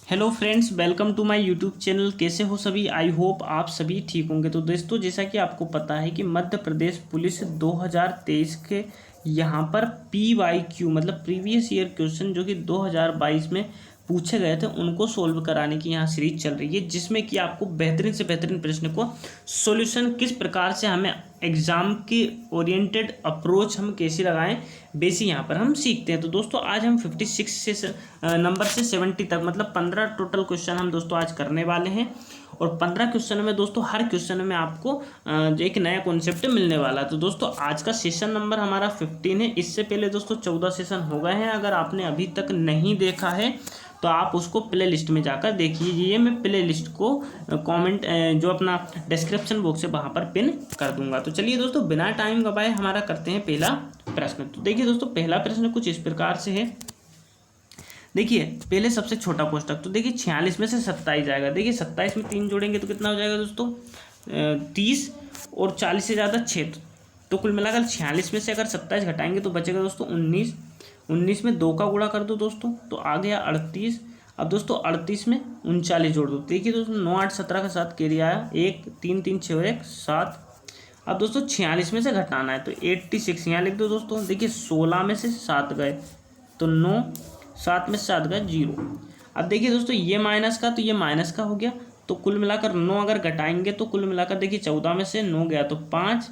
Hello friends, welcome to my YouTube channel. कैसे हो सभी? आई होप आप सभी ठीक होंगे। तो दोस्तों, जैसा कि आपको पता है कि मध्य प्रदेश पुलिस 2023 के यहाँ पर PYQ मतलब प्रीवियस ईयर क्वेश्चन जो कि 2022 में पूछे गए थे उनको सोल्व कराने की यहाँ सीरीज चल रही है, जिसमें कि आपको बेहतरीन से बेहतरीन प्रश्न को सॉल्यूशन किस प्रकार से हमें एग्जाम की ओरिएंटेड अप्रोच हम कैसे लगाएं बेसिक यहाँ पर हम सीखते हैं। तो दोस्तों, आज हम 56 से नंबर से 70 तक मतलब 15 टोटल क्वेश्चन हम दोस्तों आज करने वाले हैं। और 15 क्वेश्चन में दोस्तों हर क्वेश्चन में आपको एक नया कॉन्सेप्ट मिलने वाला है। तो दोस्तों, आज का सेशन नंबर हमारा 15 है। इससे पहले दोस्तों 14 सेशन हो गए हैं। अगर आपने अभी तक नहीं देखा है तो आप उसको प्ले लिस्ट में जाकर देखिए। मैं प्ले लिस्ट को कमेंट जो अपना डिस्क्रिप्शन बॉक्स है वहाँ पर पिन कर दूंगा। तो चलिए दोस्तों, बिना टाइम गवाए हमारा करते हैं पहला प्रश्न। तो देखिए दोस्तों, पहला प्रश्न कुछ इस प्रकार से है। देखिए, पहले सबसे छोटा कोष्टक। तो देखिए 46 में से 27 जाएगा। देखिए 27 में 3 जोड़ेंगे तो कितना हो जाएगा दोस्तों? 30 और 40 से ज़्यादा 6। तो कुल मिलाकर 46 में से अगर 27 घटाएंगे तो बचेगा दोस्तों 19। 19 में 2 का गुणा कर दो दोस्तों तो आ गया 38। अब दोस्तों 38 में 39 जोड़ दो। देखिए दोस्तों 9 8 17 का 7 कैरी आया। 1 3 3 6 और 1 7। अब दोस्तों 46 में से घटाना है तो 86 यहाँ लिख दो दोस्तों। देखिए 16 में से 7 गए तो 9, 7 में से 7 गए 0। अब देखिए दोस्तों ये माइनस का तो ये माइनस का हो गया। तो कुल मिलाकर 9 अगर घटाएंगे तो कुल मिलाकर देखिए 14 में से 9 गया तो 5,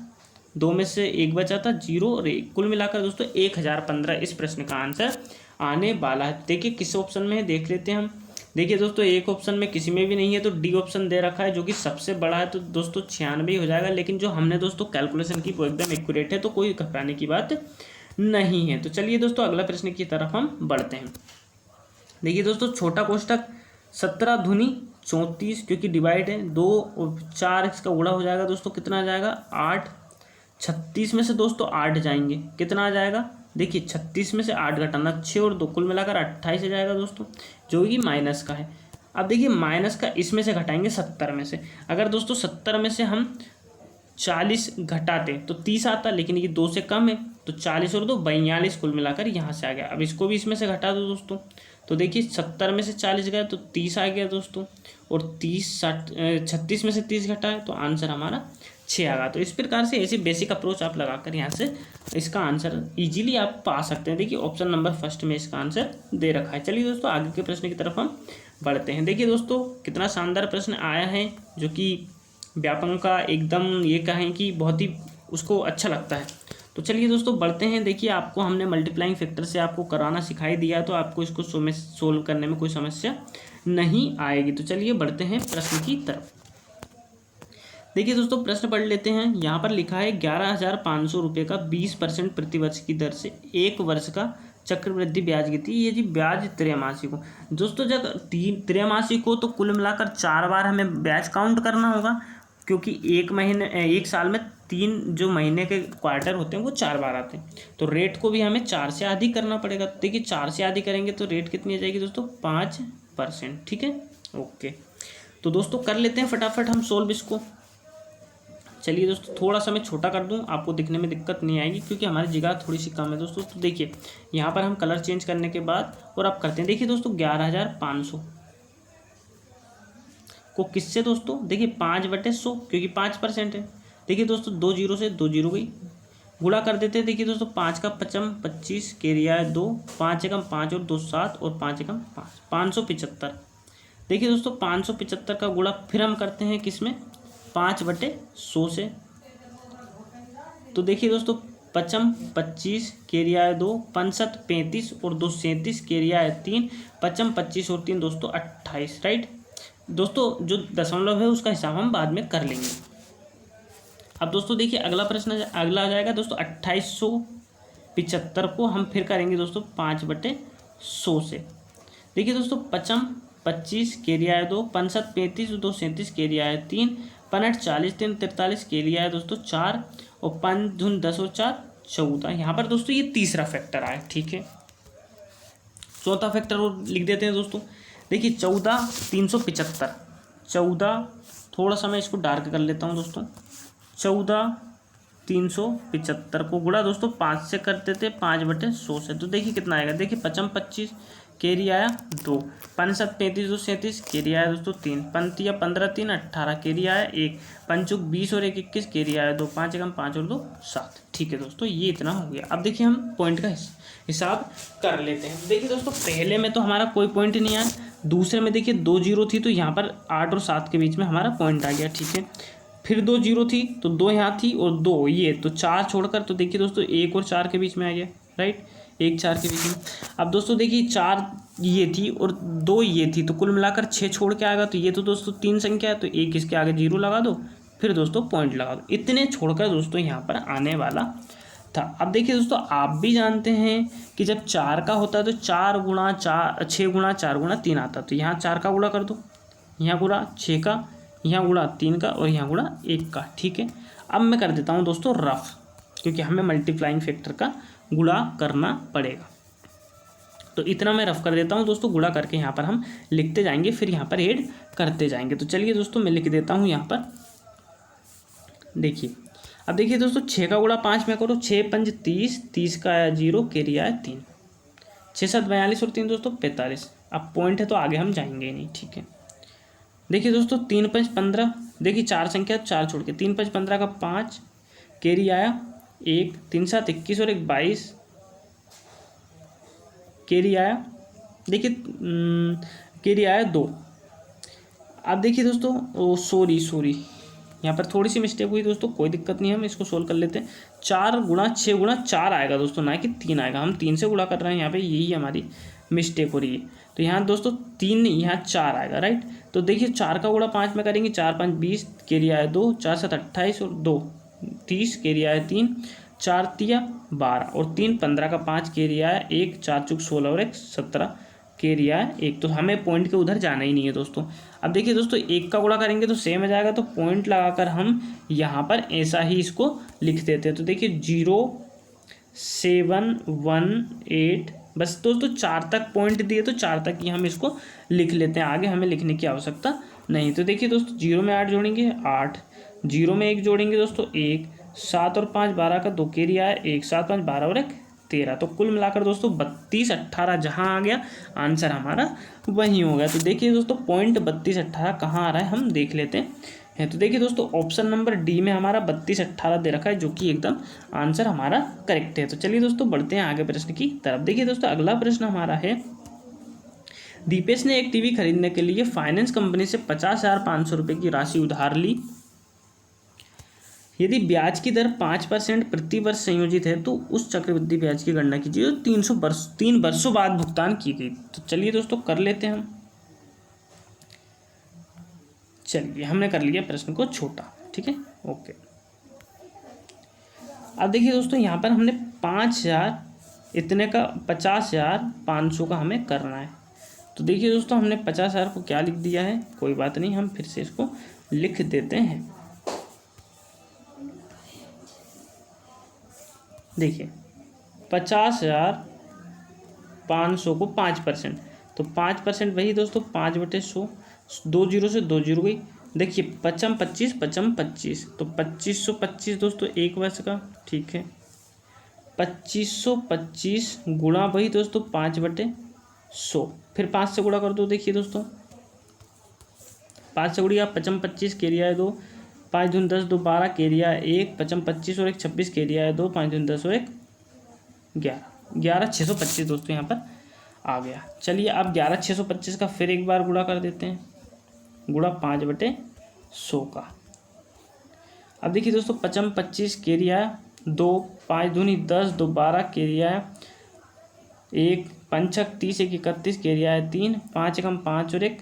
2 में से 1 बचा था 0 और 1। कुल मिलाकर दोस्तों 1015 इस प्रश्न का आंसर आने वाला है। देखिए किस ऑप्शन में है देख लेते हैं हम। देखिए दोस्तों एक ऑप्शन में किसी में भी नहीं है तो डी ऑप्शन दे रखा है जो कि सबसे बड़ा है। तो दोस्तों 96 हो जाएगा। लेकिन जो हमने दोस्तों कैलकुलेशन की वो एकदम एक्यूरेट है, तो कोई घबराने की बात नहीं है। तो चलिए दोस्तों अगला प्रश्न की तरफ हम बढ़ते हैं। देखिए दोस्तों छोटा कोष्टक 17 दूनी 34 क्योंकि डिवाइड है 2 और 4 इसका गुणा हो जाएगा दोस्तों। कितना आ जाएगा? 8। 36 में से दोस्तों 8 जाएंगे, कितना आ जाएगा? देखिए 36 में से 8 घटाना 6 और 2 कुल मिलाकर 28 आ जाएगा दोस्तों, जो कि माइनस का है। अब देखिए माइनस का इसमें से घटाएंगे 70 में से। अगर दोस्तों 70 में से हम 40 घटाते तो 30 आता, लेकिन ये 2 से कम है तो 40 और 2 42 कुल मिलाकर यहाँ से आ गया। अब इसको भी इसमें से घटा दो दोस्तों। तो देखिए 70 में से 40 गए तो 30 आ गया दोस्तों। और 36 में से 30 घटाए तो आंसर हमारा 6 आ गया। तो इस प्रकार से ऐसी बेसिक अप्रोच आप लगाकर यहाँ से इसका आंसर इजीली आप पा सकते हैं। देखिए ऑप्शन नंबर फर्स्ट में इसका आंसर दे रखा है। चलिए दोस्तों आगे के प्रश्न की तरफ हम बढ़ते हैं। देखिए दोस्तों कितना शानदार प्रश्न आया है, जो कि व्यापक का एकदम ये कहें कि बहुत ही उसको अच्छा लगता है। तो चलिए दोस्तों बढ़ते हैं। देखिए आपको हमने मल्टीप्लाइंग फैक्टर से आपको कराना सिखाई दिया, तो आपको इसको सोल्व करने में कोई समस्या नहीं आएगी। तो चलिए बढ़ते हैं प्रश्न की तरफ। देखिए दोस्तों प्रश्न पढ़ लेते हैं। यहाँ पर लिखा है 11,500 रुपये का 20% प्रतिवर्ष की दर से 1 वर्ष का चक्रवृद्धि ब्याज गिरती है। ये जी ब्याज त्रैमासिक हो। दोस्तों जब त्रैमासिक हो तो कुल मिलाकर 4 बार हमें ब्याज काउंट करना होगा, क्योंकि एक साल में 3 जो महीने के क्वार्टर होते हैं वो 4 बार आते हैं। तो रेट को भी हमें 4 से आधी करना पड़ेगा। देखिए 4 से आधी करेंगे तो रेट कितनी आ जाएगी दोस्तों? 5%। ठीक है, ओके। तो दोस्तों कर लेते हैं फटाफट हम सोल्व इसको। चलिए दोस्तों थोड़ा सा मैं छोटा कर दूं, आपको दिखने में दिक्कत नहीं आएगी क्योंकि हमारी जगह थोड़ी सी कम है दोस्तों। तो देखिए यहाँ पर हम कलर चेंज करने के बाद और अब करते हैं। देखिए दोस्तों 11,500 को किससे दोस्तों? देखिए 5/100 क्योंकि 5% है। देखिए दोस्तों 2 जीरो से 2 जीरो गई, गुणा कर देते हैं। देखिए दोस्तों 5 का 55 25 कैरिया 2, 5 एकम 5 और 2 7 और 5 एकम 5 575। देखिए दोस्तों 575 का गुणा फिर हम करते हैं किसमें? 5/100 से। तो देखिए दोस्तों 55 25 कैरिया 2, 65 35 और 2 37 कैरिया 3, 55 25 और 3 दोस्तों 28। राइट दोस्तों, जो दशमलव है उसका हिसाब हम बाद में कर लेंगे। अब दोस्तों देखिए अगला प्रश्न अगला आ जाएगा दोस्तों 2875 को हम फिर करेंगे दोस्तों 5/100 से। देखिए दोस्तों 55 25 कैरिया 2, 65 35 2 37 कैरिया 3, 65 40 3 43 कैरिया दोस्तों 4 और 5 दूनी 10 और 4 14। यहाँ पर दोस्तों ये तीसरा फैक्टर आया। ठीक है, चौथा फैक्टर और लिख देते हैं दोस्तों। देखिए 14,375 14, थोड़ा सा मैं इसको डार्क कर लेता हूँ दोस्तों। 14,375 को गुणा दोस्तों 5 से करते थे 5/100 से। तो देखिए कितना आएगा? देखिए 55 25 कैरी आया 2, 5 7 35 2 37 कैरी आया दोस्तों 3, 5 या 15 3 18 कैरी आया 1, 5 चौक 20 और 1 21 कैरी आया 2, 5 एकम 5 और 2 7। ठीक है दोस्तों, ये इतना हो गया। अब देखिए हम पॉइंट का हिसाब कर लेते हैं। देखिए दोस्तों, पहले में तो हमारा कोई पॉइंट नहीं आया, दूसरे में देखिए 2 जीरो थी तो यहाँ पर 8 और 7 के बीच में हमारा पॉइंट आ गया। ठीक है, फिर 2 जीरो थी तो 2 यहाँ थी और 2 ये, तो 4 छोड़कर तो देखिए दोस्तों 1 और 4 के बीच में आ गया, राइट, 1 4 के बीच में। अब दोस्तों देखिए 4 ये थी और 2 ये थी, तो कुल मिलाकर 6 छोड़ के आएगा, तो ये तो दोस्तों 3 संख्या है, तो 1 इसके आगे 0 लगा दो, फिर दोस्तों पॉइंट लगा दो। इतने छोड़कर दोस्तों यहाँ पर आने वाला था। अब देखिए दोस्तों, आप भी जानते हैं कि जब 4 का होता है तो 4 गुणा 4 6 गुणा 4 गुणा 3 आता है, तो यहाँ 4 का गुणा कर दो, यहाँ गुणा 6 का, यहाँ गुणा 3 का और यहाँ गुणा 1 का। ठीक है, अब मैं कर देता हूँ दोस्तों रफ, क्योंकि हमें मल्टीप्लाइंग फैक्टर का गुणा करना पड़ेगा, तो इतना मैं रफ कर देता हूँ दोस्तों। गुणा करके यहाँ पर हम लिखते जाएंगे, फिर यहाँ पर ऐड करते जाएंगे। तो चलिए दोस्तों, मैं लिख देता हूँ यहाँ पर, देखिए। अब देखिए दोस्तों, 6 का गुणा 5 में करो, 6 5 30, 30 का आया 0, कैरी आया 3, 6 7 42 और 3 दोस्तों 45। अब पॉइंट है तो आगे हम जाएंगे नहीं। ठीक है, देखिए दोस्तों 3 5 15, देखिए 4 संख्या 4 छोड़ के 3 5 15 का 5, कैरी आया 1, 3 7 21 और 1 22, कैरी आया, देखिए कैरी आया 2। अब देखिए दोस्तों, सॉरी यहाँ पर थोड़ी सी मिस्टेक हुई दोस्तों, कोई दिक्कत नहीं है, हम इसको सोल्व कर लेते हैं। 4 गुणा 6 गुणा 4 आएगा दोस्तों, ना कि 3 आएगा, हम 3 से गुणा कर रहे हैं यहाँ पे, यही हमारी मिस्टेक हो रही है। तो यहाँ दोस्तों 3 नहीं, यहाँ 4 आएगा, राइट। तो देखिए 4 का गुणा 5 में करेंगे, 4 5 20, कैरी आया 2, 4 7 28 और 2 30, कैरी आया 3, 4 3 12 और 3 15 का 5, कैरी आया 1, 4 चौक 16 और 1 17, कैरी आया 1। तो हमें पॉइंट के उधर जाना ही नहीं है दोस्तों। अब देखिए दोस्तों, 1 का गुणा करेंगे तो सेम आ जाएगा, तो पॉइंट लगाकर हम यहाँ पर ऐसा ही इसको लिख देते हैं। तो देखिए 0 7 1 8, बस दोस्तों 4 तक पॉइंट दिए तो 4 तक ही हम इसको लिख लेते हैं, आगे हमें लिखने की आवश्यकता नहीं। तो देखिए दोस्तों, 0 में 8 जोड़ेंगे 8, 0 में 1 जोड़ेंगे दोस्तों 1, 7 और 5 12 का 2, कैरी आया 1, 7 5 12 और 1 13। तो कुल मिलाकर दोस्तों 32 18 जहाँ आ गया, आंसर हमारा वही हो गया। तो देखिए दोस्तों, पॉइंट 32 18 कहाँ आ रहा है हम देख लेते हैं। तो देखिए दोस्तों, ऑप्शन नंबर डी में हमारा 32 18 दे रखा है, जो कि एकदम आंसर हमारा करेक्ट है। तो चलिए दोस्तों, बढ़ते हैं आगे प्रश्न की तरफ। देखिए दोस्तों, अगला प्रश्न हमारा है, दीपेश ने एक टीवी खरीदने के लिए फाइनेंस कंपनी से 50,500 रुपये की राशि उधार ली। यदि ब्याज की दर 5% प्रति वर्ष संयोजित है तो उस चक्रवृद्धि ब्याज की गणना कीजिए जो 3 वर्षों बाद भुगतान की गई। तो चलिए दोस्तों, कर लेते हैं हम। चलिए, हमने कर लिया प्रश्न को छोटा। ठीक है, ओके। अब देखिए दोस्तों, यहाँ पर हमने 5,000 इतने का 50,500 का हमें करना है। तो देखिए दोस्तों, हमने 50,000 को क्या लिख दिया है, कोई बात नहीं, हम फिर से इसको लिख देते हैं। देखिए 50,500 को 5%, तो 5% वही दोस्तों 5/100, 2 जीरो से 2 जीरो गई। देखिए 55 25 55 25, तो 2525 दोस्तों 1 वर्ष का। ठीक है, 2525 गुणा वही दोस्तों 5/100, फिर 5 से गुणा कर दो। देखिए दोस्तों, 5 से गुणिया 55 25, कैरी आया 2, 5 दूनी 10, 2 12, कैरी आया 1, 55 25 और 1 26, कैरी आया 2, 5 दूनी 10 और 1 11 625 दोस्तों यहाँ पर आ गया। चलिए, अब 11 625 का फिर एक बार गुणा कर देते हैं, गुणा 5/100 का। अब देखिए दोस्तों, 55 25, कैरी आया 2, 5 दूनी 10, 2 12, कैरी आया 1, 5 30, 1 31, कैरी आया 3, 5 एकम 5 और 1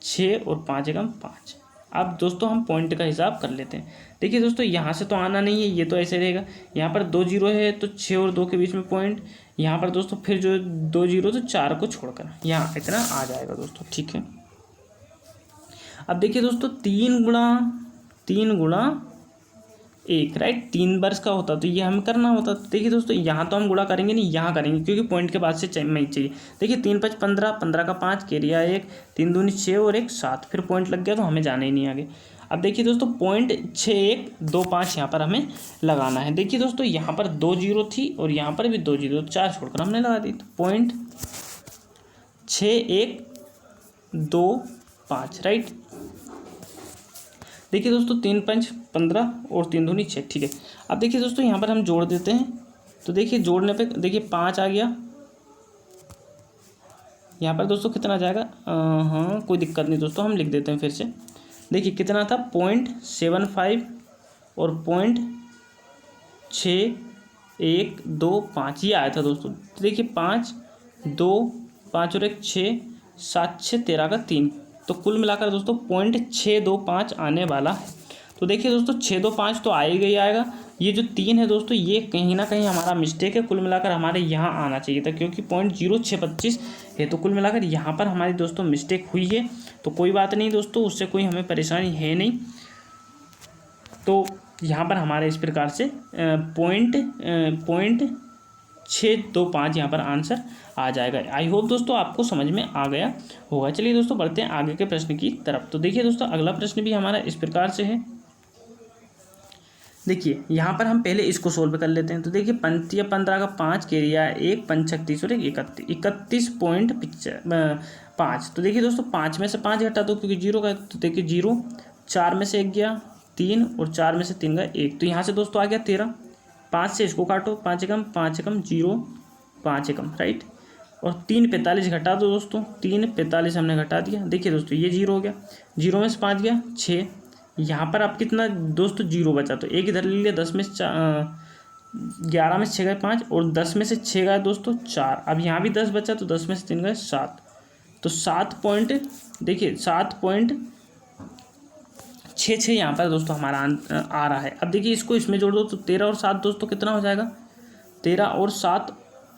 6 और 5 एकम 5। अब दोस्तों हम पॉइंट का हिसाब कर लेते हैं। देखिए दोस्तों, यहाँ से तो आना नहीं है, ये तो ऐसे रहेगा। यहाँ पर 2 जीरो है तो 6 और 2 के बीच में पॉइंट, यहाँ पर दोस्तों फिर जो 2 जीरो तो 4 को छोड़कर यहाँ इतना आ जाएगा दोस्तों। ठीक है, अब देखिए दोस्तों, 3 गुणा 1, राइट, 3 वर्ष का होता तो ये हमें करना होता। तो देखिए दोस्तों, यहाँ तो हम गुणा करेंगे नहीं, यहाँ करेंगे, क्योंकि पॉइंट के बाद से नहीं चाहिए। देखिए 3 5 15, 15 का 5, कैरी आया 1, 3 दूनी 6 और 1 7, फिर पॉइंट लग गया तो हमें जाना ही नहीं आगे। अब देखिए दोस्तों, पॉइंट 6 1 2 5 यहाँ पर हमें लगाना है। देखिए दोस्तों, यहाँ पर 2 जीरो थी और यहाँ पर भी 2 जीरो, 4 छोड़कर हमने लगा दी। तो पॉइंट 6 1 2 5, राइट। देखिए दोस्तों 3 5 15 और 3 दूनी 6, ठीक है। अब देखिए दोस्तों यहाँ पर हम जोड़ देते हैं, तो देखिए जोड़ने पे देखिए 5 आ गया। यहाँ पर दोस्तों कितना आ जाएगा, हाँ कोई दिक्कत नहीं दोस्तों, हम लिख देते हैं फिर से। देखिए कितना था 0.75 और 0.6125 ये आया था दोस्तों। तो देखिए 5 2 5 और 1 6 7 6 13 का 3, तो कुल मिलाकर दोस्तों 0.625 आने वाला है। तो देखिए दोस्तों 625 तो आएगा ही आएगा। ये जो 3 है दोस्तों ये कहीं ना कहीं हमारा मिस्टेक है, कुल मिलाकर हमारे यहाँ आना चाहिए था, क्योंकि 0.0625 है। तो कुल मिलाकर यहाँ पर हमारी दोस्तों मिस्टेक हुई है, तो कोई बात नहीं दोस्तों, उससे कोई हमें परेशानी है नहीं। तो यहाँ पर हमारे इस प्रकार से 0.625 यहाँ पर आंसर आ जाएगा। आई होप दोस्तों आपको समझ में आ गया होगा। चलिए दोस्तों बढ़ते हैं आगे के प्रश्न की तरफ। तो देखिए दोस्तों अगला प्रश्न भी हमारा इस प्रकार से है। देखिए यहाँ पर हम पहले इसको सोल्व कर लेते हैं। तो देखिए 15 का 5 केरिया 1 35 और 31.5। तो देखिए दोस्तों 5 में से 5 घटा दो क्योंकि 0 का, तो देखिए 0, 4 में से 1 गया 3 और 4 में से 3 गया 1, तो यहाँ से दोस्तों आ गया 13। 5 से इसको काटो, 5 एकम 0 5 एकम, राइट। और 3 45 घटा दो दोस्तों, 3 45 हमने घटा दिया। देखिए दोस्तों ये 0 हो गया, 0 में से 5 गया 6। यहाँ पर आप कितना दोस्तों 0 बचा, तो एक इधर ले लिया, 10 में से 11 में से 6 गए 5 और 10 में से 6 गए दोस्तों 4। अब यहाँ भी 10 बचा, तो 10 में से 3 गए 7, तो 7 पॉइंट, देखिए 7.66 यहाँ पर दोस्तों हमारा आ रहा है। अब देखिए इसको इसमें जोड़ दो, तो 13 और 7 दोस्तों कितना हो जाएगा, 13 और 7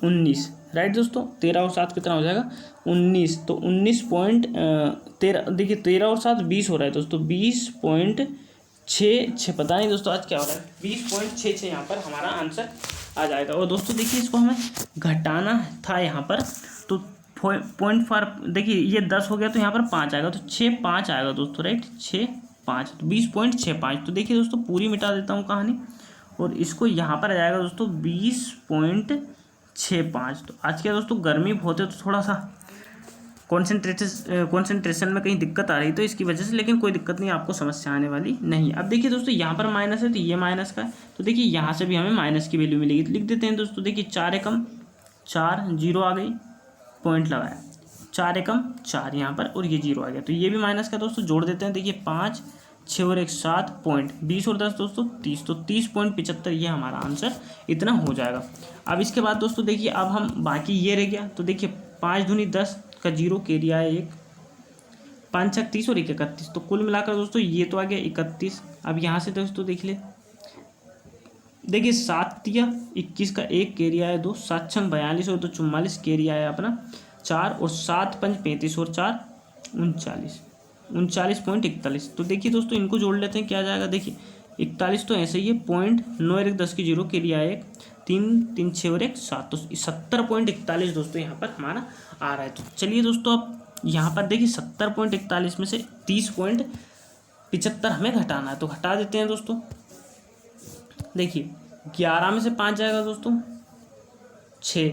19, राइट दोस्तों। 13 और 7 कितना हो जाएगा 19, तो 19.13, देखिए 13 और 7 20 हो रहा है दोस्तों, 20.66, पता नहीं दोस्तों आज क्या हो रहा है, 20.66 यहाँ पर हमारा आंसर आ जाएगा। और दोस्तों देखिए इसको हमें घटाना था यहाँ पर, तो 0.4, देखिए ये 10 हो गया तो यहाँ पर 5 आएगा, तो 6 5 आएगा दोस्तों, राइट, 6 5, तो 20.65। तो देखिए दोस्तों पूरी मिटा देता हूँ कहानी, और इसको यहाँ पर आ जाएगा दोस्तों 20.65। तो आज क्या दोस्तों गर्मी बहुत है, तो थोड़ा सा कॉन्सेंट्रेशन में कहीं दिक्कत आ रही तो इसकी वजह से, लेकिन कोई दिक्कत नहीं, आपको समस्या आने वाली नहीं। अब देखिए दोस्तों यहाँ पर माइनस है, तो ये माइनस का है, तो देखिए यहाँ से भी हमें माइनस की वैल्यू मिलेगी, तो लिख देते हैं दोस्तों। देखिए 4 एकम 4, 0 आ गई, पॉइंट लगाया, 4 एकम 4 यहाँ पर, और ये 0 आ गया, तो ये भी माइनस का दोस्तों जोड़ देते हैं। देखिए 5 6 और 1 7 पॉइंट, 20 और 10 दोस्तों 30, तो 30.75 ये हमारा आंसर इतना हो जाएगा। अब इसके बाद दोस्तों देखिए अब हम बाकी ये रह गया, तो देखिए 5 दूनी 10 का 0 केरिया है 1, 5 6 30 और 1 31, तो कुल मिलाकर दोस्तों ये तो आ गया 31। अब यहाँ से दोस्तों देख ले, देखिए 7 दिया 21 का 1 केरिया है 2, 7 6 42 और 2 44 केरिया है अपना 4, और 7 5 35 और 4 39.41। तो देखिए दोस्तों इनको जोड़ लेते हैं, क्या जाएगा, देखिए 41 तो ऐसे ही है, 0.9 10 की 0 केरिया है 1, 3 3 6 और 1 7, तो 70.41 दोस्तों यहाँ पर हमारा आ रहा है। तो चलिए दोस्तों अब यहाँ पर देखिए 70.41 में से 30.75 हमें घटाना है, तो घटा देते हैं दोस्तों। देखिए 11 में से 5 जाएगा दोस्तों 6,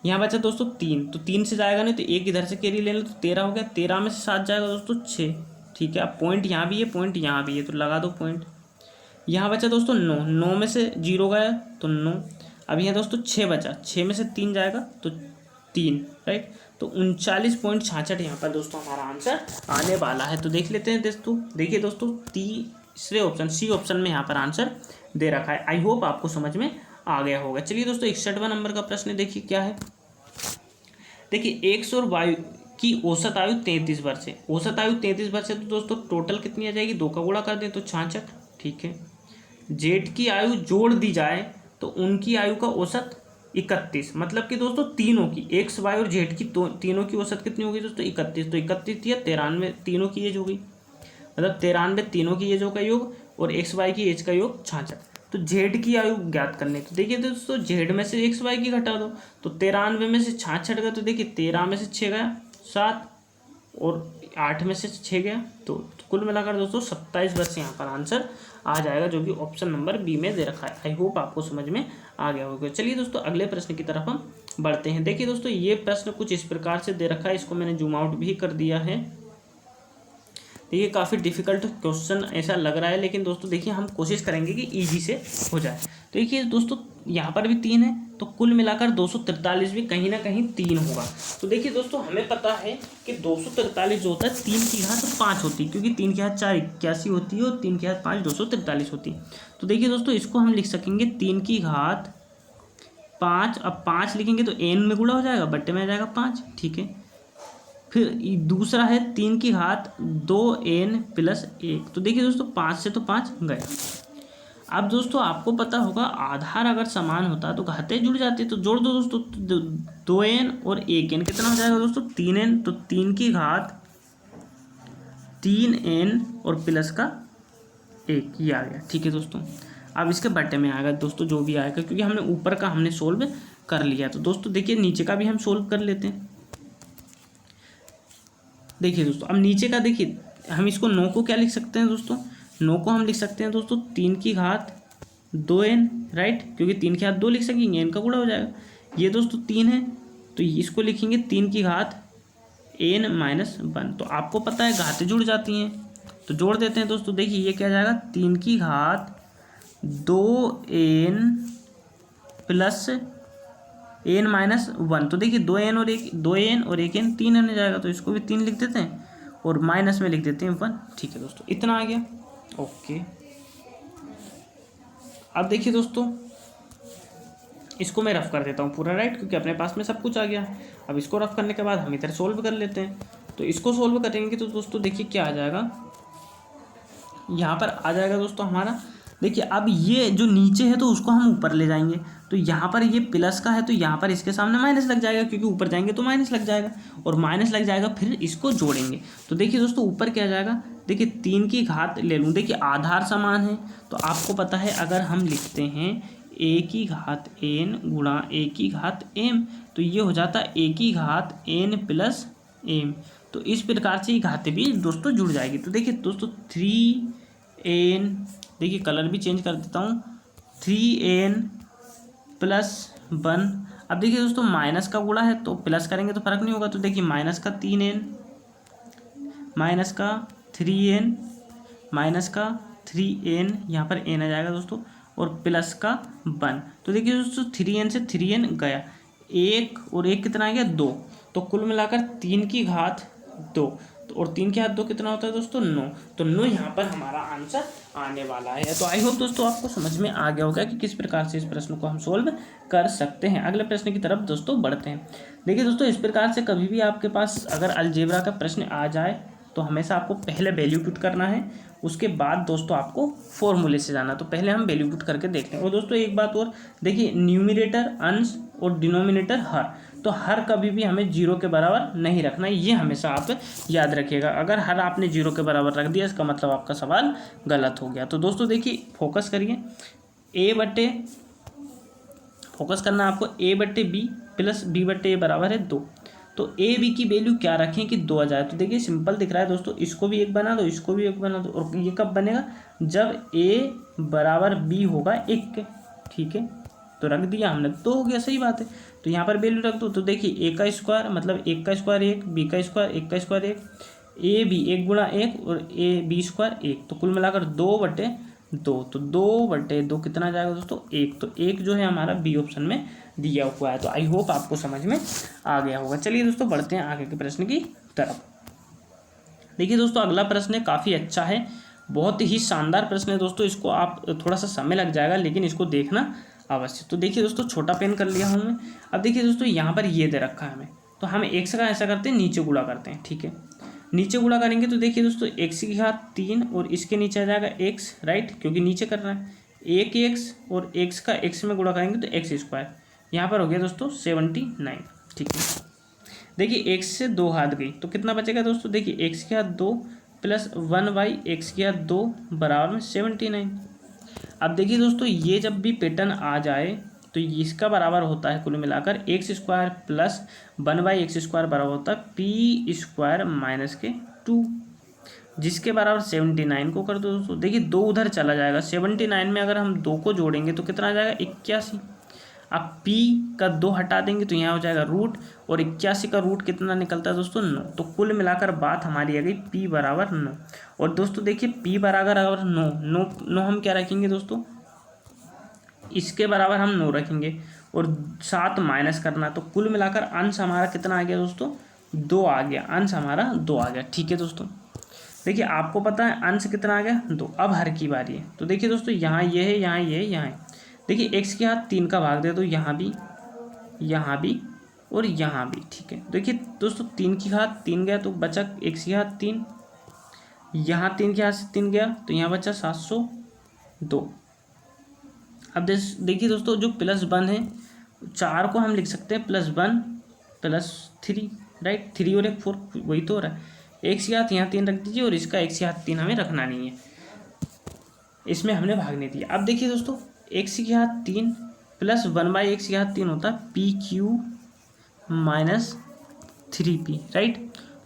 यहाँ बचा दोस्तों 3, तो 3 से जाएगा नहीं, तो एक इधर से कैरी ले लो, तो 13 हो गया, 13 में से 7 जाएगा दोस्तों 6, ठीक है। अब पॉइंट यहाँ भी है, पॉइंट यहाँ भी है, तो लगा दो पॉइंट। यहाँ बचा दोस्तों 9, 9 में से 0 गया तो 9। अब यहाँ दोस्तों 6 बचा, 6 में से 3 जाएगा तो 3, राइट, तो 39.66 यहाँ पर दोस्तों हमारा आंसर आने वाला है। तो देख लेते हैं दोस्तों, देखिए दोस्तों तीसरे ऑप्शन सी ऑप्शन में यहाँ पर आंसर दे रखा है। आई होप आपको समझ में आ गया होगा। चलिए दोस्तों 61वां नंबर का प्रश्न देखिए क्या है। देखिए एक सौर वायु की औसत आयु 33 वर्ष है, औसत आयु 33 वर्ष है, तो दोस्तों टोटल कितनी आ जाएगी, 2 का गुणा कर दें तो 66, ठीक है। जेठ की आयु जोड़ दी जाए तो उनकी आयु का औसत 31, मतलब कि दोस्तों तीनों की, एक्स वाई और जेड की तीनों की औसत कितनी होगी दोस्तों 31, तो 31 या 93 तीनों की एज हो गई, मतलब 93 तीनों की एजों का योग और एक्स वाई की एज का योग 66। तो जेड की आयु ज्ञात करने, तो देखिए दोस्तों जेड में से एक्स वाई की घटा दो, तो 93 में से 66 गया, तो देखिए 13 में से 6 गया 7 और 8 में से 6 गया, तो कुल मिलाकर दोस्तों 27 वर्ष यहाँ पर आंसर आ जाएगा, जो कि ऑप्शन नंबर बी में दे रखा है। आई होप आपको समझ में आ गया होगा। चलिए दोस्तों अगले प्रश्न की तरफ हम बढ़ते हैं। देखिए दोस्तों ये प्रश्न कुछ इस प्रकार से दे रखा है, इसको मैंने जूम आउट भी कर दिया है। देखिए काफ़ी डिफिकल्ट क्वेश्चन ऐसा लग रहा है, लेकिन दोस्तों देखिए हम कोशिश करेंगे कि इजी से हो जाए। तो देखिए दोस्तों यहाँ पर भी 3 है, तो कुल मिलाकर 243 भी कहीं ना कहीं 3 होगा। तो देखिए दोस्तों हमें पता है कि 243 जो होता है 3 की घात 5 होती है, क्योंकि 3 की घात 4 81 होती है और 3 की घात 5 243 होती है। तो देखिए दोस्तों इसको हम लिख सकेंगे 3 की घात 5। अब 5 लिखेंगे तो n में गुणा हो जाएगा, बट्टे में आ जाएगा 5, ठीक है। फिर दूसरा है 3 की घात 2n प्लस 1। तो देखिए दोस्तों 5 से तो 5 गया। अब दोस्तों आपको पता होगा आधार अगर समान होता तो घातें जुड़ जाती, तो जोड़ दो दोस्तों, 2n और 1n कितना हो जाएगा दोस्तों 3n। तो 3 की घात 3n और प्लस का 1 ये आ गया, ठीक है दोस्तों। अब इसके बट्टे में आएगा दोस्तों जो भी आएगा, क्योंकि हमने ऊपर का हमने सोल्व कर लिया। तो दोस्तों देखिए नीचे का भी हम सोल्व कर लेते हैं। देखिए दोस्तों अब नीचे का देखिए हम इसको 9 को क्या लिख सकते हैं दोस्तों, 9 को हम लिख सकते हैं दोस्तों 3 की घात 2n, राइट, क्योंकि 3 की घात 2 लिख सकेंगे, n का गुणा हो जाएगा। ये दोस्तों 3 है तो इसको लिखेंगे 3 की घात n माइनस 1। तो आपको पता है घातें जुड़ जाती हैं, तो जोड़ देते हैं दोस्तों। देखिए ये क्या जाएगा 3 की घात 2n प्लस n माइनस 1। तो देखिए 2n और 1n 3 आने जाएगा, तो इसको भी 3 लिख देते हैं और माइनस में लिख देते हैं 1, ठीक है दोस्तों। इतना आ गया, ओके। अब देखिए दोस्तों इसको मैं रफ कर देता हूँ पूरा, राइट, क्योंकि अपने पास में सब कुछ आ गया। अब इसको रफ करने के बाद हम इधर सोल्व कर लेते हैं। तो इसको सोल्व करेंगे तो दोस्तों देखिए क्या आ जाएगा, यहाँ पर आ जाएगा दोस्तों हमारा। देखिए अब ये जो नीचे है तो उसको हम ऊपर ले जाएंगे, तो यहाँ पर ये प्लस का है तो यहाँ पर इसके सामने माइनस लग जाएगा, क्योंकि ऊपर जाएंगे तो माइनस लग जाएगा, और माइनस लग जाएगा फिर इसको जोड़ेंगे। तो देखिए दोस्तों ऊपर क्या जाएगा, देखिए 3 की घात ले लूँ, देखिए आधार समान है तो आपको पता है अगर हम लिखते हैं a की घात n गुणा a की घात m, तो ये हो जाता है a की घात n प्लस m। तो इस प्रकार से ये घातें भी दोस्तों जुड़ जाएगी। तो देखिए दोस्तों 3n, देखिए कलर भी चेंज कर देता हूँ, 3n प्लस 1। अब देखिए दोस्तों माइनस का गुणा है तो प्लस करेंगे तो फर्क नहीं होगा, तो देखिए माइनस का 3n माइनस का 3n माइनस का 3n, यहाँ पर n आ जाएगा दोस्तों, और प्लस का 1। तो देखिए दोस्तों 3n से 3n गया, 1 और 1 कितना आ गया 2, तो कुल मिलाकर 3 की घात 2, और 3 की घात 2 कितना होता है दोस्तों 9। तो 9 यहाँ पर हमारा आंसर आने वाला है। तो आई होप दोस्तों आपको समझ में आ गया होगा कि किस प्रकार से इस प्रश्न को हम सोल्व कर सकते हैं। अगले प्रश्न की तरफ दोस्तों बढ़ते हैं। देखिए दोस्तों इस प्रकार से कभी भी आपके पास अगर अलजेब्रा का प्रश्न आ जाए तो हमेशा आपको पहले वैल्यू पुट करना है, उसके बाद दोस्तों आपको फॉर्मूले से जाना। तो पहले हम वैल्यू पुट करके देखते हैं। और दोस्तों एक बात और, देखिए न्यूमिनेटर अंश और डिनोमिनेटर हर, तो हर कभी भी हमें 0 के बराबर नहीं रखना है, ये हमेशा आप याद रखिएगा। अगर हर आपने 0 के बराबर रख दिया इसका मतलब आपका सवाल गलत हो गया। तो दोस्तों देखिए फोकस करिए, फोकस करना है आपको a/b प्लस b/a बराबर है 2। तो ए बी की वैल्यू क्या रखें कि 2 आ जाए। तो देखिए सिंपल दिख रहा है दोस्तों, इसको भी 1 बना दो, इसको भी 1 बना दो, और ये कब बनेगा जब a बराबर b होगा 1 के, ठीक है। तो रख दिया हमने, 2 हो गया, सही बात है। तो यहाँ पर वैल्यू रख दो, तो देखिए a का स्क्वायर मतलब 1 का स्क्वायर 1, b का स्क्वायर 1 का स्क्वायर 1, a b 1 गुणा 1 और a b स्क्वायर 1, तो कुल मिलाकर 2/2। तो 2/2 कितना जाएगा दोस्तों 1। तो 1 जो है हमारा बी ऑप्शन में दिया हुआ है। तो आई होप आपको समझ में आ गया होगा। चलिए दोस्तों बढ़ते हैं आगे के प्रश्न की तरफ। देखिए दोस्तों अगला प्रश्न है, काफ़ी अच्छा है, बहुत ही शानदार प्रश्न है दोस्तों। इसको आप थोड़ा सा समय लग जाएगा लेकिन इसको देखना अवश्य। तो देखिए दोस्तों छोटा पेन कर लिया हूँ मैं। अब देखिए दोस्तों यहाँ पर ये दे रखा है हमें, तो हम x का ऐसा करते हैं नीचे गुणा करते हैं, ठीक है। नीचे गुणा करेंगे तो देखिए दोस्तों x की घात 3 और इसके नीचे आ जाएगा x, राइट, क्योंकि नीचे कर रहा है। 1x और x का x में गुणा करेंगे तो x स्क्वायर, यहाँ पर हो गया दोस्तों 79, ठीक है। देखिए x से 2 हाथ गई तो कितना बचेगा दोस्तों, देखिए x की घात 2 प्लस 1/x की घात 2 बराबर में 79। अब देखिए दोस्तों ये जब भी पैटर्न आ जाए तो इसका बराबर होता है कुल मिलाकर x square plus 1/x square बराबर होता है p स्क्वायर माइनस के 2, जिसके बराबर 79 को कर दो दोस्तों। देखिए 2 उधर चला जाएगा, 79 में अगर हम 2 को जोड़ेंगे तो कितना आ जाएगा 81। अब p का 2 हटा देंगे तो यहाँ हो जाएगा रूट, और 81 का रूट कितना निकलता है दोस्तों 9। तो कुल मिलाकर बात हमारी आ गई p बराबर 9। और दोस्तों देखिए p बराबर अगर 9 हम क्या रखेंगे दोस्तों, इसके बराबर हम 9 रखेंगे और 7 माइनस करना, तो कुल मिलाकर अंश हमारा कितना आ गया दोस्तों 2 आ गया, अंश हमारा 2 आ गया। ठीक है दोस्तों, देखिए आपको पता है अंश कितना आ गया 2। अब हर की बारी है, तो देखिए दोस्तों यहाँ ये है, यहाँ ये है, यहाँ है। देखिए x के हाथ 3 का भाग दे दो, यहाँ भी और यहाँ भी। ठीक है, देखिए दोस्तों 3 की घात 3 गया तो बचा x की घात 3, यहाँ 3 के हाथ से 3 गया तो यहाँ बचा 702। अब देखिए दोस्तों जो +1 है 4 को हम लिख सकते हैं +1 +3, राइट, 3 और 1 4, वही तो हो रहा है। x की घात यहाँ 3 रख दीजिए और इसका x की घात 3 हमें रखना नहीं है, इसमें हमने भाग नहीं दिया। अब देखिए दोस्तों x की घात 3 + 1/x की घात 3 होता है PQ - 3P, राइट।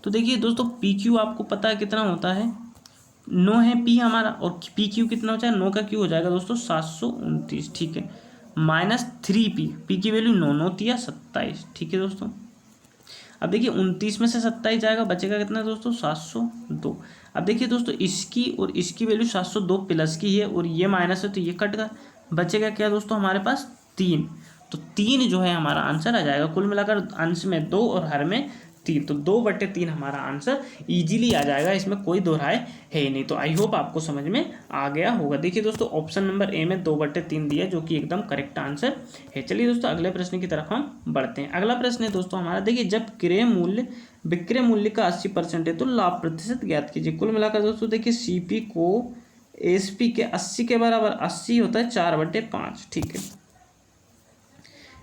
तो देखिए दोस्तों PQ आपको पता है कितना होता है, 9 है P हमारा, और PQ कितना हो जाएगा 9 का Q हो जाएगा दोस्तों 729। ठीक है, -3P, P की वैल्यू 9 9 27। ठीक है दोस्तों, अब देखिए 29 में से 27 जाएगा, बचेगा कितना दोस्तों 702। अब देखिए दोस्तों इसकी और इसकी वैल्यू 702 प्लस की है और ये माइनस है तो ये कट गया, बचेगा क्या दोस्तों हमारे पास 3। तो 3 जो है हमारा आंसर आ जाएगा। कुल मिलाकर अंश में 2 और हर में 3, तो 2/3 हमारा आंसर इजीली आ जाएगा, इसमें कोई दो राय है ही नहीं। तो आई होप आपको समझ में आ गया होगा। देखिए दोस्तों ऑप्शन नंबर ए में 2/3 दिया जो कि एकदम करेक्ट आंसर है। चलिए दोस्तों अगले प्रश्न की तरफ हम बढ़ते हैं। अगला प्रश्न है दोस्तों हमारा, देखिए जब विक्रय मूल्य का 80% है तो लाभ प्रतिशत ज्ञात कीजिए। कुल मिलाकर दोस्तों देखिए सीपी को एसपी के 80 के बराबर, 80 होता है 4/5। ठीक है,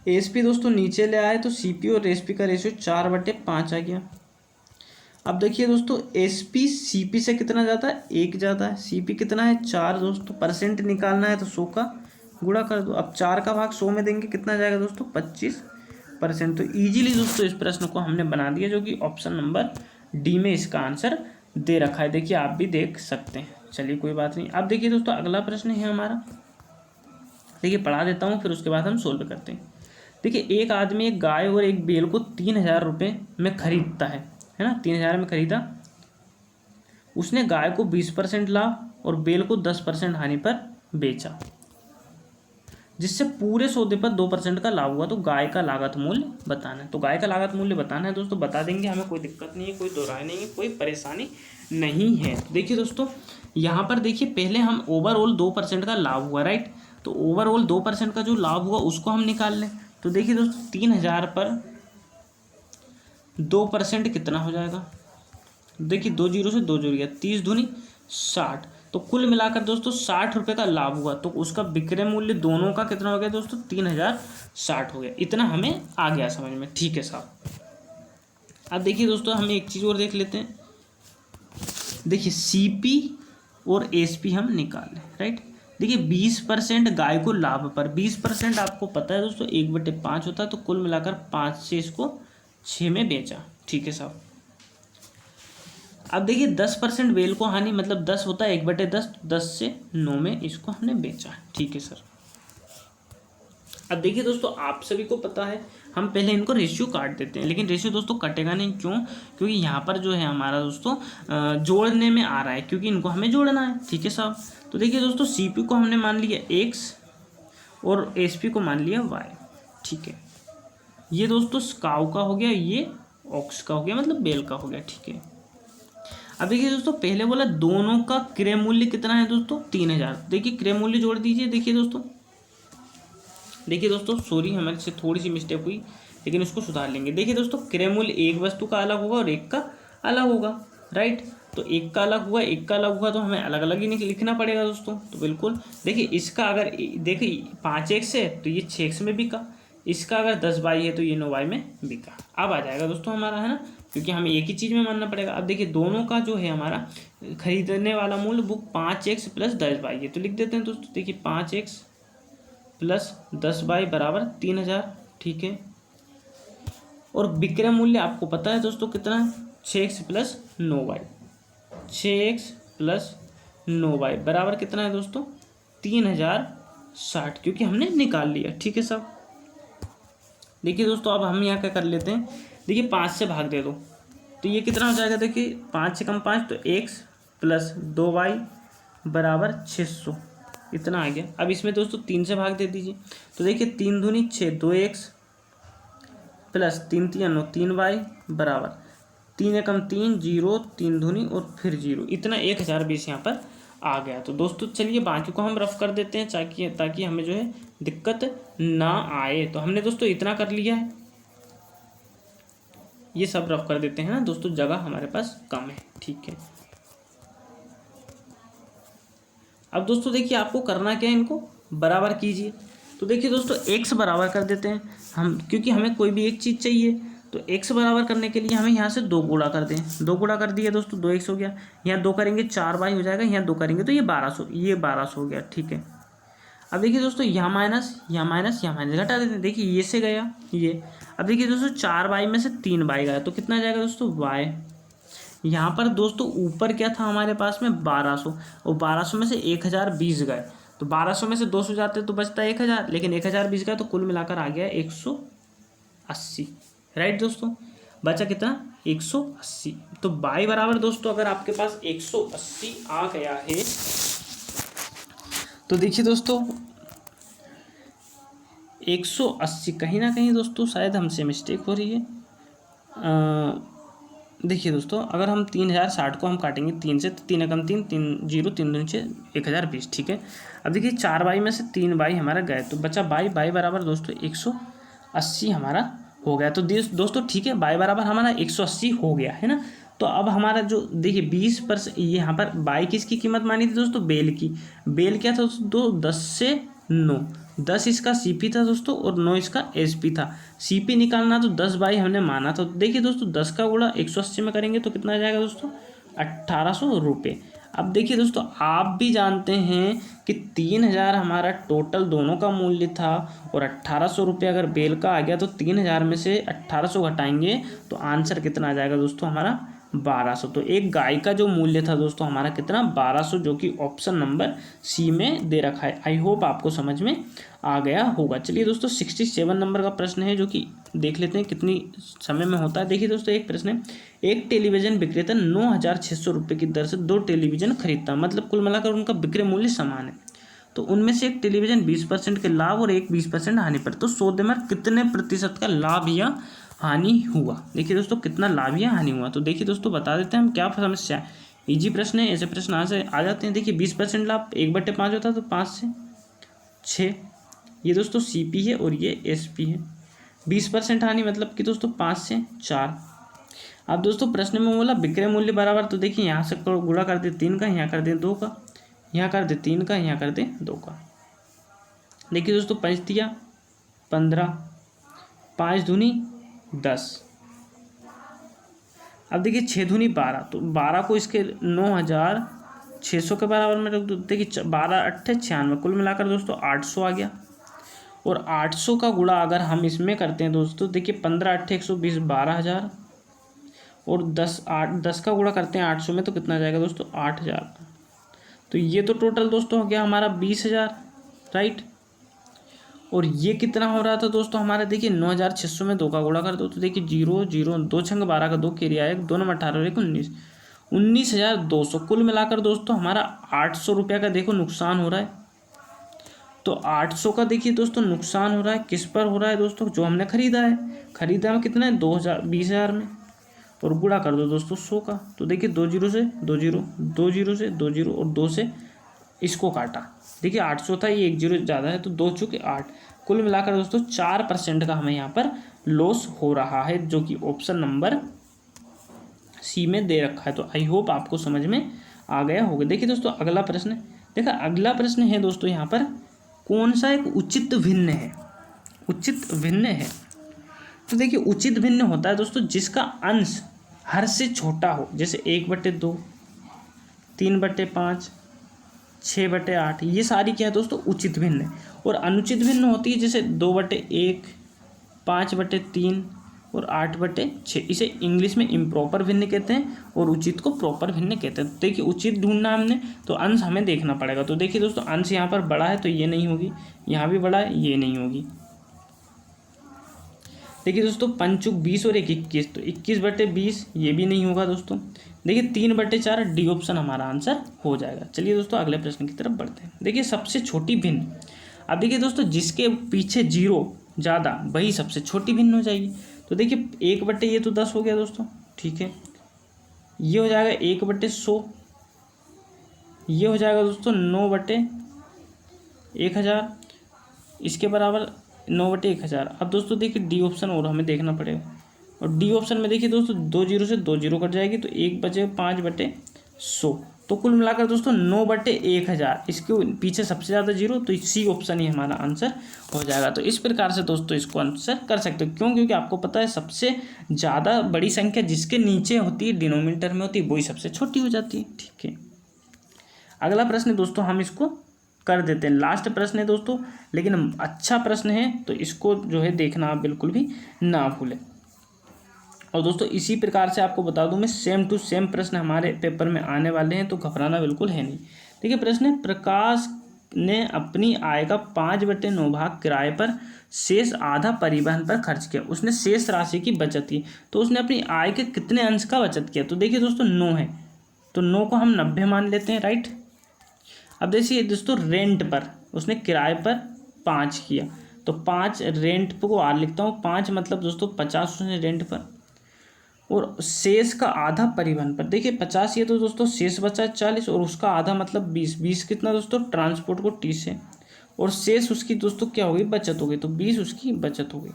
एसपी दोस्तों नीचे ले आए तो सीपी और एसपी का रेशियो 4/5 आ गया। अब देखिए दोस्तों एसपी सीपी से कितना ज़्यादा है, 1 ज़्यादा है। सीपी कितना है 4 दोस्तों, परसेंट निकालना है तो 100 का गुणा कर दो। अब 4 का भाग 100 में देंगे कितना जाएगा दोस्तों 25%। तो इजीली दोस्तों इस प्रश्न को हमने बना दिया, जो कि ऑप्शन नंबर डी में इसका आंसर दे रखा है। देखिए आप भी देख सकते हैं, चलिए कोई बात नहीं। अब देखिए दोस्तों अगला प्रश्न है हमारा, देखिए पढ़ा देता हूँ फिर उसके बाद हम सोल्व करते हैं। देखिए एक आदमी एक गाय और एक बैल को 3000 रुपये में खरीदता है ना, 3000 में खरीदा। उसने गाय को 20% लाभ और बैल को 10% हानि पर बेचा, जिससे पूरे सौदे पर 2% का लाभ हुआ। तो गाय का लागत मूल्य बताना है। तो गाय का लागत मूल्य बताना है दोस्तों, बता देंगे, हमें कोई दिक्कत नहीं है, कोई दो राय नहीं है, कोई परेशानी नहीं है। तो देखिए दोस्तों यहाँ पर देखिए पहले हम ओवरऑल 2% का लाभ हुआ, राइट। तो ओवरऑल 2% का जो लाभ हुआ उसको हम निकाल लें। तो देखिए दोस्तों 3000 पर 2% कितना हो जाएगा, देखिए 2 जीरो से 2 जुड़ गया, 30 दूनी 60। तो कुल मिलाकर दोस्तों 60 रुपये का लाभ हुआ, तो उसका विक्रय मूल्य दोनों का कितना हो गया दोस्तों 3060 हो गया। इतना हमें आ गया समझ में, ठीक है साहब। अब देखिए दोस्तों हम एक चीज़ और देख लेते हैं। देखिए सीपी और एसपी हम निकाल लें, राइट। देखिए 20% गाय को लाभ पर, 20% आपको पता है दोस्तों 1/5 होता है। तो कुल मिलाकर 5 से इसको 6 में बेचा, ठीक है साहब। अब देखिए 10% बैल को हानि, मतलब 10 होता है 1/10, 10 से 9 में इसको हमने बेचा, ठीक है सर। अब देखिए दोस्तों आप सभी को पता है, हम पहले इनको रेशियो काट देते हैं, लेकिन रेशियो दोस्तों कटेगा नहीं, क्यों? क्योंकि यहाँ पर जो है हमारा दोस्तों जोड़ने में आ रहा है, क्योंकि इनको हमें जोड़ना है, ठीक है साहब। तो देखिए दोस्तों सीपी को हमने मान लिया x और एसपी को मान लिया y, ठीक है। ये दोस्तों काऊ का हो गया, ये ऑक्स का हो गया, मतलब बैल का हो गया, ठीक है। अब देखिए दोस्तों पहले बोला दोनों का क्रय मूल्य कितना है दोस्तों 3000। देखिए क्रय मूल्य जोड़ दीजिए। देखिए दोस्तों सॉरी हमारे से थोड़ी सी मिस्टेक हुई, लेकिन इसको सुधार लेंगे। देखिए दोस्तों क्रय मूल्य एक वस्तु का अलग होगा और एक का अलग होगा, राइट। तो एक का अलग हुआ, एक का अलग हुआ, तो हमें अलग अलग ही लिखना पड़ेगा दोस्तों। तो बिल्कुल देखिए इसका अगर देखिए 5x है तो ये 6x में बिका, इसका अगर 10y है तो ये 9y में बिका। अब आ जाएगा दोस्तों हमारा, है ना, क्योंकि हमें एक ही चीज़ में मानना पड़ेगा। अब देखिए दोनों का जो है हमारा खरीदने वाला मूल्य बुक 5x + 10y है, तो लिख देते हैं दोस्तों। देखिए 5x + 10y बराबर 3000, ठीक है। और विक्रय मूल्य आपको पता है दोस्तों कितना है 6x + 9y, 6x + 9y बराबर कितना है दोस्तों 3060, क्योंकि हमने निकाल लिया, ठीक है साहब। देखिए दोस्तों अब हम यहाँ क्या कर लेते हैं, देखिए 5 से भाग दे दो तो ये कितना हो जाएगा, देखिए 5 से कम 5 तो x प्लस 2y बराबर 600 इतना आ गया। अब इसमें दोस्तों 3 से भाग दे दीजिए तो देखिए 3 दूनी 6 2x प्लस 3 3 9 3y बराबर 3 एकम 3 0 3 दूनी और फिर 0 इतना 1020 यहाँ पर आ गया। तो दोस्तों चलिए बाकी को हम रफ कर देते हैं ताकि हमें जो है दिक्कत ना आए। तो हमने दोस्तों इतना कर लिया है, ये सब रफ कर देते हैं ना दोस्तों, जगह हमारे पास कम है, ठीक है। अब दोस्तों देखिए आपको करना क्या है, इनको बराबर कीजिए। तो देखिए दोस्तों x बराबर कर देते हैं हम, क्योंकि हमें कोई भी एक चीज़ चाहिए। तो x बराबर करने के लिए हमें यहाँ से 2 गुणा कर दें, 2 गुणा कर दिया दोस्तों 2x हो गया, यहाँ 2 करेंगे 4y हो जाएगा, यहाँ 2 करेंगे तो ये 1200 हो गया, ठीक है। अब देखिए दोस्तों यहाँ माइनस यहाँ माइनस यहाँ माइनस घटा देते हैं, देखिए ये से गया ये। अब देखिए दोस्तों 4y में से 3y गया तो कितना जाएगा दोस्तों y। यहाँ पर दोस्तों ऊपर क्या था हमारे पास में 1200 और 1200 में से 1020 गए तो 1200 में से 200 जाते तो बचता 1000, लेकिन 1020 गए तो कुल मिलाकर आ गया 180, राइट दोस्तों। बचा कितना 180। तो y बराबर दोस्तों अगर आपके पास 180 आ गया है तो देखिए दोस्तों 180 कहीं ना कहीं दोस्तों शायद हमसे मिस्टेक हो रही है। देखिए दोस्तों अगर हम 3060 को हम काटेंगे 3 से तो 3 एकम 3 3 0 3 दूनी 6 1020, ठीक है। अब देखिए 4y में से 3y हमारा गए तो बचा y बराबर दोस्तों 180 हमारा हो गया। तो दोस्तों ठीक है, y बराबर हमारा 180 हो गया है ना। तो अब हमारा जो देखिए 20% यहाँ पर y किसकी कीमत मानी थी दोस्तों, बेल की। बेल क्या था दोस्तों 10 से 9, 10 इसका CP था दोस्तों और 9 इसका SP था। CP निकालना तो 10 बाई हमने माना था। देखिए दोस्तों 10 का गुणा 180 में करेंगे तो कितना आ जाएगा दोस्तों 1800 रुपये। अब देखिए दोस्तों आप भी जानते हैं कि 3000 हमारा टोटल दोनों का मूल्य था और 1800 रुपये अगर बेल का आ गया तो 3000 में से 1800 घटाएंगे तो आंसर कितना आ जाएगा दोस्तों हमारा 1200। तो एक गाय का जो मूल्य था दोस्तों हमारा कितना 1200, जो कि ऑप्शन नंबर सी में दे रखा है। आई होप आपको समझ में आ गया होगा। चलिए दोस्तों 67 नंबर का प्रश्न है जो कि देख लेते हैं कितनी समय में होता है। देखिए दोस्तों एक प्रश्न है, एक टेलीविजन विक्रेता 9600 रुपये की दर से 2 टेलीविजन खरीदता, मतलब कुल मिलाकर उनका विक्रय मूल्य समान है। तो उनमें से एक टेलीविजन 20% के लाभ और एक 20% हानि पर, तो सौदे में कितने प्रतिशत का लाभ या हानि हुआ। देखिए दोस्तों कितना लाभ या हानि हुआ। तो देखिए दोस्तों बता देते हैं हम क्या समस्या है, इजी प्रश्न है, ऐसे प्रश्न आ जाते हैं। देखिए 20% लाभ 1/5 होता है तो 5 से 6, ये दोस्तों CP है और ये SP है। 20% हानि मतलब कि दोस्तों 5 से 4। अब दोस्तों प्रश्न में बोला विक्रय मूल्य बराबर, तो देखिए यहाँ से गुणा कर दे 3 का, यहाँ कर दे 2 का, यहाँ कर दे 3 का, यहाँ कर दे 2 का। देखिए दोस्तों 5 दिया 15, 5 दूनी 10। अब देखिए 6 दूनी 12, तो 12 को इसके 9600 के बराबर में रख दो। देखिए 12 8 96, कुल मिलाकर दोस्तों 800 आ गया। और 800 का गुणा अगर हम इसमें करते हैं दोस्तों, देखिए 15 8 120 12000 और 10 का गुणा करते हैं 800 में तो कितना जाएगा दोस्तों 8000। तो ये तो टोटल दोस्तों हो गया हमारा 20000, राइट। और ये कितना हो रहा था दोस्तों हमारा, देखिए 9600 में 2 का गुणा कर दो तो देखिए 0 0 2 छंग 12 का 2 कैरी आएगा, 2 नंबर 18 1 19, 19200। कुल मिलाकर दोस्तों हमारा 800 रुपये का देखो नुकसान हो रहा है। तो 800 का देखिए दोस्तों नुकसान हो रहा है, किस पर हो रहा है दोस्तों, जो हमने खरीदा है कितना है 20000 में, और गुणा कर दो दोस्तों 100 का। तो देखिए 2 0 से 2 0 2 0 से 2 0 और 2 से इसको काटा, देखिए 800 था, ये 1 0 ज़्यादा है तो 2 चुके 8। कुल मिलाकर दोस्तों 4% का हमें यहाँ पर लॉस हो रहा है, जो कि ऑप्शन नंबर सी में दे रखा है। तो आई होप आपको समझ में आ गया होगा। देखिए दोस्तों अगला प्रश्न, देखा अगला प्रश्न है दोस्तों यहाँ पर कौन सा एक उचित भिन्न है, उचित भिन्न है। तो देखिए उचित भिन्न होता है दोस्तों जिसका अंश हर से छोटा हो, जैसे 1/2 3/5 6/8, ये सारी क्या है दोस्तों उचित भिन्न है। और अनुचित भिन्न होती है जैसे 2/1 5/3 और 8/6, इसे इंग्लिश में इम्प्रॉपर भिन्न कहते हैं और उचित को प्रॉपर भिन्न कहते हैं। तो देखिए उचित ढूंढना हमने तो अंश हमें देखना पड़ेगा। तो देखिए दोस्तों अंश यहाँ पर बड़ा है तो ये नहीं होगी, यहाँ भी बड़ा है ये नहीं होगी। देखिए दोस्तों 5 20 और 1 21, तो 21/20 ये भी नहीं होगा दोस्तों। देखिए 3/4 डी ऑप्शन हमारा आंसर हो जाएगा। चलिए दोस्तों अगले प्रश्न की तरफ बढ़ते हैं। देखिए सबसे छोटी भिन्न, अब देखिए दोस्तों जिसके पीछे 0 ज़्यादा वही सबसे छोटी भिन्न हो जाएगी। तो देखिए 1 ये तो 10 हो गया दोस्तों, ठीक है। ये हो जाएगा 1/100, ये हो जाएगा दोस्तों 9/1000, इसके बराबर 9/1000। अब दोस्तों देखिए डी ऑप्शन और हमें देखना पड़ेगा, और डी ऑप्शन में देखिए दोस्तों 2 0 से 2 0 कट जाएगी, तो 1 बचे 5/100। तो कुल मिलाकर दोस्तों 9/1000, इसके पीछे सबसे ज़्यादा 0, तो सी ऑप्शन ही हमारा आंसर हो जाएगा। तो इस प्रकार से दोस्तों इसको आंसर कर सकते हो। क्यों? क्योंकि आपको पता है सबसे ज़्यादा बड़ी संख्या जिसके नीचे होती है, डिनोमिनेटर में होती है, वही सबसे छोटी हो जाती है, ठीक है। अगला प्रश्न दोस्तों हम इसको कर देते हैं, लास्ट प्रश्न है दोस्तों, लेकिन अच्छा प्रश्न है, तो इसको जो है देखना आप बिल्कुल भी ना भूलें। और दोस्तों इसी प्रकार से आपको बता दूं मैं, सेम टू सेम प्रश्न हमारे पेपर में आने वाले हैं, तो घबराना बिल्कुल है नहीं। देखिए प्रश्न है, प्रकाश ने अपनी आय का 5/9 भाग किराए पर, शेष आधा परिवहन पर खर्च किया। उसने शेष राशि की बचत की, तो उसने अपनी आय के कितने अंश का बचत किया? तो देखिए दोस्तों 9 है, तो 9 को हम 90 मान लेते हैं, राइट। अब देखिए दोस्तों रेंट पर उसने किराए पर 5 किया, तो 5 रेंट को आर लिखता हूँ, 5 मतलब दोस्तों 50 उसने रेंट पर, और शेष का आधा परिवहन पर। देखिए 50 ये तो दोस्तों शेष बचा 40, और उसका आधा मतलब 20 कितना दोस्तों? ट्रांसपोर्ट को 30 है, और शेष उसकी दोस्तों क्या हो गई? बचत हो गई, तो 20 उसकी बचत हो गई,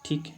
ठीक है।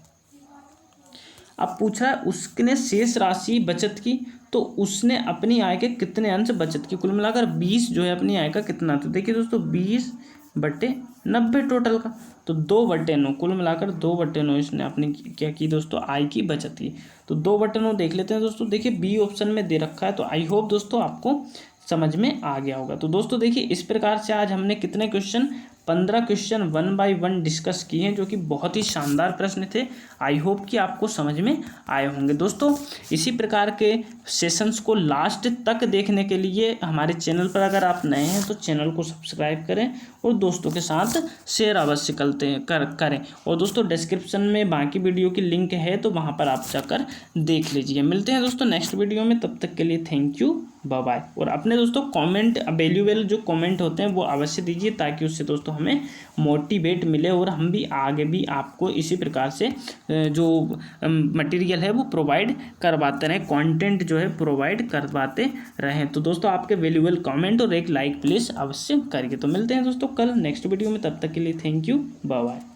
अब पूछ रहा है उसने शेष राशि बचत की, तो उसने अपनी आय के कितने अंश बचत की? कुल मिलाकर 20 जो है अपनी आय का कितना? तो देखिए दोस्तों 20/90 टोटल का, तो 2/9, कुल मिलाकर 2/9 इसने अपनी क्या की दोस्तों? आय की बचत की। तो 2/9 देख लेते हैं दोस्तों। देखिए बी ऑप्शन में दे रखा है, तो आई होप दोस्तों आपको समझ में आ गया होगा। तो दोस्तों देखिए इस प्रकार से आज हमने कितने क्वेश्चन? 15 क्वेश्चन 1 बाय 1 डिस्कस किए हैं, जो कि बहुत ही शानदार प्रश्न थे। आई होप कि आपको समझ में आए होंगे दोस्तों। इसी प्रकार के सेशंस को लास्ट तक देखने के लिए हमारे चैनल पर अगर आप नए हैं तो चैनल को सब्सक्राइब करें, और दोस्तों के साथ शेयर अवश्य करें। और दोस्तों डिस्क्रिप्शन में बाकी वीडियो की लिंक है, तो वहाँ पर आप जाकर देख लीजिए। मिलते हैं दोस्तों नेक्स्ट वीडियो में, तब तक के लिए थैंक यू, बाय बाय। और अपने दोस्तों कमेंट, वैल्यूएबल जो कमेंट होते हैं वो अवश्य दीजिए, ताकि उससे दोस्तों हमें मोटिवेट मिले, और हम भी आगे भी आपको इसी प्रकार से जो मटेरियल है वो प्रोवाइड करवाते रहें, कंटेंट जो है प्रोवाइड करवाते रहें। तो दोस्तों आपके वैल्यूएबल कमेंट और एक लाइक प्लीज़ अवश्य करिए। तो मिलते हैं दोस्तों कल नेक्स्ट वीडियो में, तब तक के लिए थैंक यू, बाय बाय।